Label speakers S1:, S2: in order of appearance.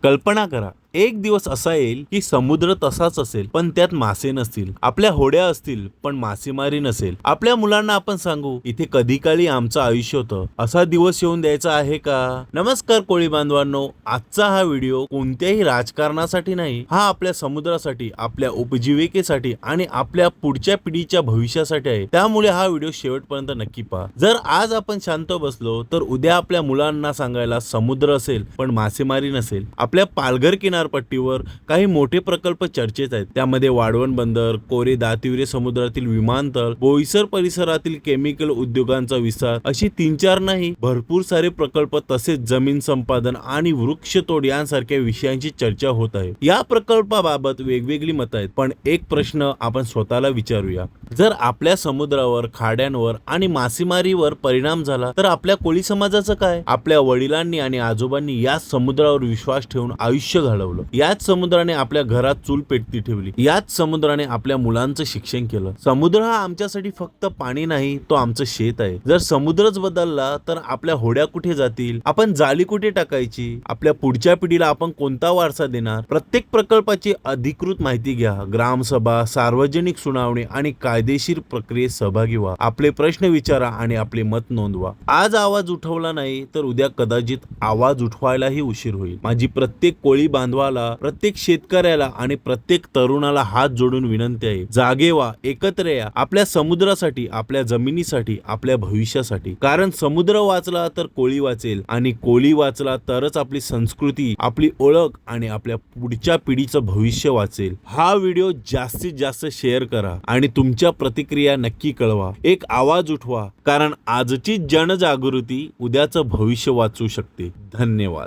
S1: कल्पना करा, एक दिवस असा येईल की समुद्र तसाच असेल पण त्यात मासे नसतील, आपल्या होड्या असतील पण मासेमारी नसेल. आपल्या मुलांना आपण सांगू इथे कधी काळी आमचं आयुष्य होतं, असा दिवस येऊन द्यायचा आहे का? नमस्कार कोळी बांधवांनो, आजचा हा व्हिडिओ कोणत्याही राजकारणासाठी नाही, हा आपल्या समुद्रासाठी, आपल्या उपजीविकेसाठी आणि आपल्या पुढच्या पिढीच्या भविष्यासाठी आहे. त्यामुळे हा व्हिडिओ शेवटपर्यंत नक्की पहा. जर आज आपण शांत बसलो तर उद्या आपल्या मुलांना सांगायला समुद्र असेल पण मासेमारी नसेल. आपल्या पालघर किनारपट्टीवर काही मोठे प्रकल्प चर्चेत आहेत. त्यामध्ये वाढवण बंदर, कोरे दातिवरे समुद्रातील विमानतळ, बोईसर परिसरातील केमिकल उद्योगांचा विस्तार, अशी 3-4 नाही, भरपूर सारे प्रकल्प, तसेच जमीन संपादन आणि वृक्षतोड यांसारख्या विषयांची चर्चा होत आहे. या प्रकल्पाबाबत वेगवेगळी मतं आहेत, पण एक प्रश्न आपण स्वतःला विचारूया. जर आपल्या समुद्रावर, खाड्यांवर आणि मासेमारीवर परिणाम झाला तर आपल्या कोळी समाजाचं काय? आपल्या वडिलांनी आणि आजोबांनी याच समुद्रावर विश्वास ठेवून आयुष्य घालवलं. याच समुद्राने आपल्या घरात चूल पेटती ठेवली. याच समुद्राने आपल्या मुलांचं शिक्षण केलं. समुद्र हा आमच्यासाठी फक्त पाणी नाही, तो आमचं शेत आहे. जर समुद्रच बदलला तर आपल्या होड्या कुठे जातील? आपण जाळी कुठे टाकायची? आपल्या पुढच्या पिढीला आपण कोणता वारसा देणार? प्रत्येक प्रकल्पाची अधिकृत माहिती घ्या, ग्रामसभा, सार्वजनिक सुनावणी आणि कायदेशीर प्रक्रियेत सहभागी व्हा. आपले प्रश्न विचारा आणि आपले मत नोंदवा. आज आवाज उठवला नाही तर उद्या कदाचित आवाज उठवायलाही उशीर होईल. माझी प्रत्येक कोळी बांधवाला, प्रत्येक शेतकऱ्याला आणि प्रत्येक तरुणाला हात जोडून विनंती आहे, जागे व्हा, एकत्र या, आपल्या समुद्रासाठी, आपल्या जमिनीसाठी, आपल्या भविष्यासाठी. कारण समुद्र वाचला तर कोळी वाचेल आणि कोळी वाचला तरच आपली संस्कृती, आपली ओळख आणि आपल्या पुढच्या पिढीचं भविष्य वाचेल. हा व्हिडिओ जास्तीत जास्त शेअर करा आणि तुमच्या प्रतिक्रिया नक्की कळवा. एक आवाज उठवा, कारण आजची जनजागृती उद्याचं भविष्य वाचू शकते. धन्यवाद.